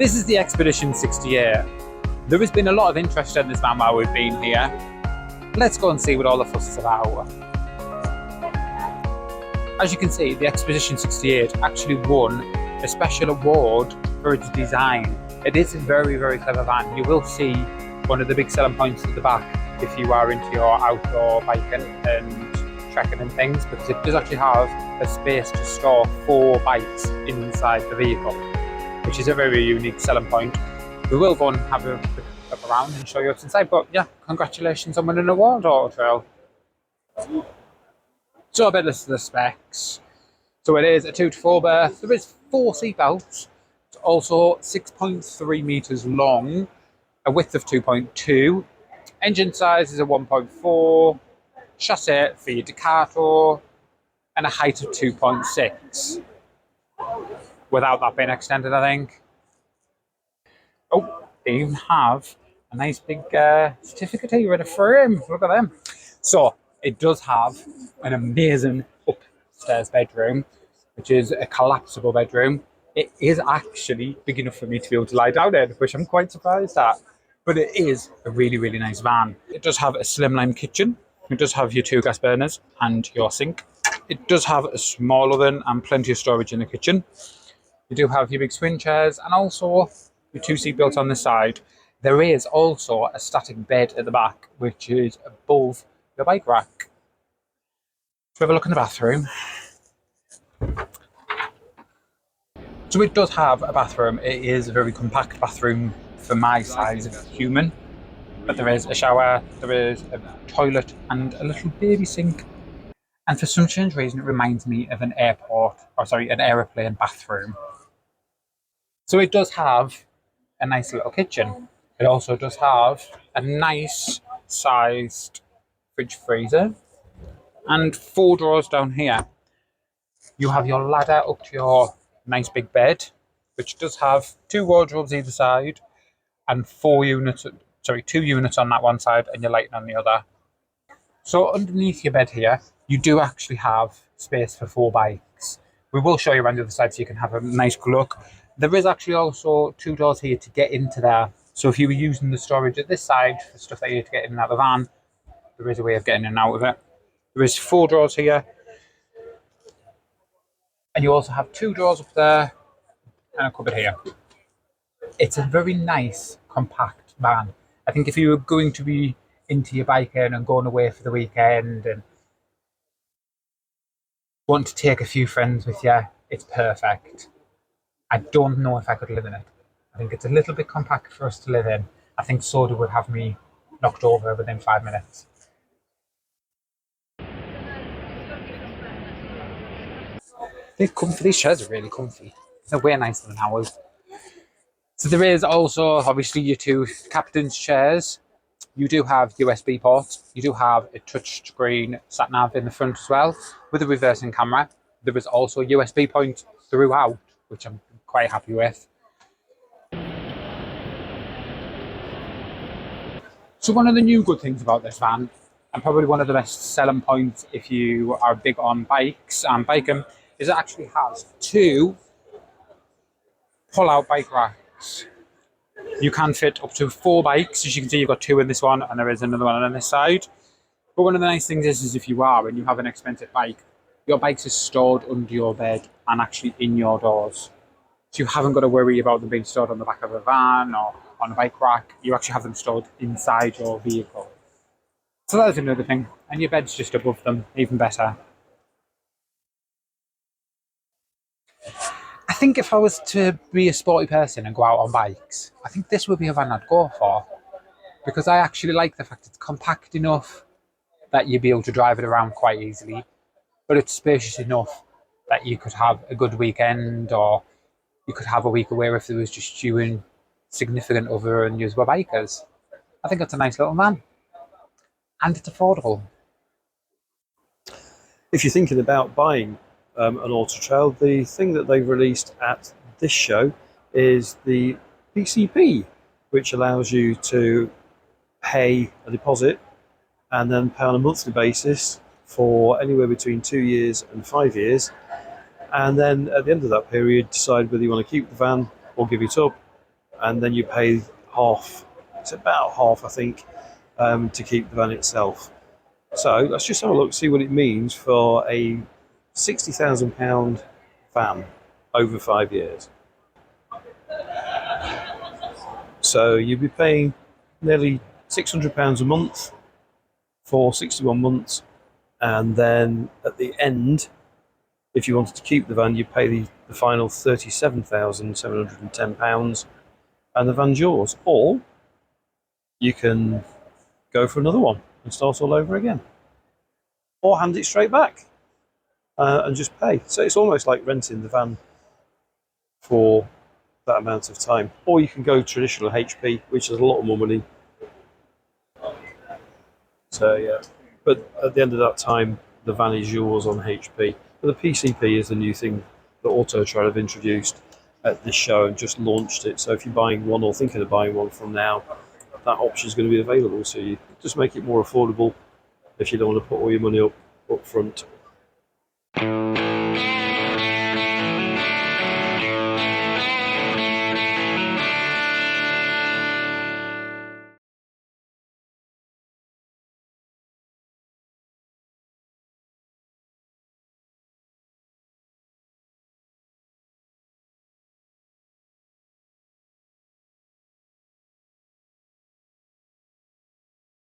This is the Expedition 68. There has been a lot of interest in this van while we've been here. Let's go and see what all the fuss is about. As you can see, the Expedition 68 actually won a special award for its design. It is a very, very clever van. You will see one of the big selling points at the back if you are into your outdoor biking and trekking and things, because it does actually have a space to store 4 bikes inside the vehicle, which is a very unique selling point. We will go and have a quick look around and show you what's inside, but yeah, congratulations on winning an award, Auto Trail. So a bit of the specs. So it is a 2 to 4 berth. There is 4 seat belts. It's also 6.3 meters long, a width of 2.2. Engine size is a 1.4. Chassis for your Ducato, and a height of 2.6. Without that being extended, I think. Oh, they even have a nice big certificate here in a frame. Look at them. So it does have an amazing upstairs bedroom, which is a collapsible bedroom. It is actually big enough for me to be able to lie down in, which I'm quite surprised at. But it is a really, really nice van. It does have a slimline kitchen. It does have your 2 gas burners and your sink. It does have a small oven and plenty of storage in the kitchen. You do have your big twin chairs and also your 2 seat belts on the side. There is also a static bed at the back, which is above the bike rack. Let's have a look in the bathroom. So it does have a bathroom. It is a very compact bathroom for my size of human. But there is a shower, there is a toilet and a little baby sink. And for some strange reason, it reminds me of an an aeroplane bathroom. So it does have a nice little kitchen. It also does have a nice sized fridge freezer and 4 drawers down here. You have your ladder up to your nice big bed, which does have 2 wardrobes either side and 2 units on that one side and your lighting on the other. So underneath your bed here, you do actually have space for 4 bikes. We will show you around the other side so you can have a nice look. There is actually also 2 doors here to get into there. So if you were using the storage at this side for stuff that you need to get in and out of the van, there is a way of getting in and out of it. There is 4 drawers here. And you also have 2 drawers up there and a cupboard here. It's a very nice, compact van. I think if you were going to be into your biking and going away for the weekend and want to take a few friends with you, it's perfect. I don't know if I could live in it. I think it's a little bit compact for us to live in. I think soda would have me knocked over within 5 minutes. They're comfy. These chairs are really comfy. They're way nicer than ours. So there is also obviously your 2 captain's chairs. You do have USB ports. You do have a touchscreen sat nav in the front as well with a reversing camera. There is also a USB point throughout, which I'm quite happy with. So one of the new good things about this van, and probably one of the best selling points if you are big on bikes and biking, is it actually has 2 pull-out bike racks. You can fit up to 4 bikes. As you can see, you've got 2 in this one and there is another one on this side. But one of the nice things is if you are and you have an expensive bike, your bikes are stored under your bed and actually in your doors. So you haven't got to worry about them being stored on the back of a van or on a bike rack. You actually have them stored inside your vehicle. So that is another thing. And your bed's just above them, even better. I think if I was to be a sporty person and go out on bikes, I think this would be a van I'd go for. Because I actually like the fact it's compact enough that you'd be able to drive it around quite easily. But it's spacious enough that you could have a good weekend, or you could have a week away if there was just you and significant other and you were bikers. I think it's a nice little van. And it's affordable. If you're thinking about buying an Auto Trail, the thing that they've released at this show is the PCP, which allows you to pay a deposit and then pay on a monthly basis for anywhere between 2 years and 5 years, and then at the end of that period decide whether you want to keep the van or give it up and then you pay half. It's about half, I think, to keep the van itself. So let's just have a look, see what it means for a £60,000 van over 5 years. So you'd be paying nearly £600 a month for 61 months, and then at the end, if you wanted to keep the van, you pay the final £37,710, and the van's yours. Or you can go for another one and start all over again, or hand it straight back and just pay. So it's almost like renting the van for that amount of time. Or you can go traditional HP, which is a lot more money. So yeah, but at the end of that time, the van is yours on HP. But the PCP is the new thing that Auto Trail have introduced at this show and just launched it. So if you're buying one or thinking of buying one from now, that option is going to be available to you. Just make it more affordable if you don't want to put all your money up front.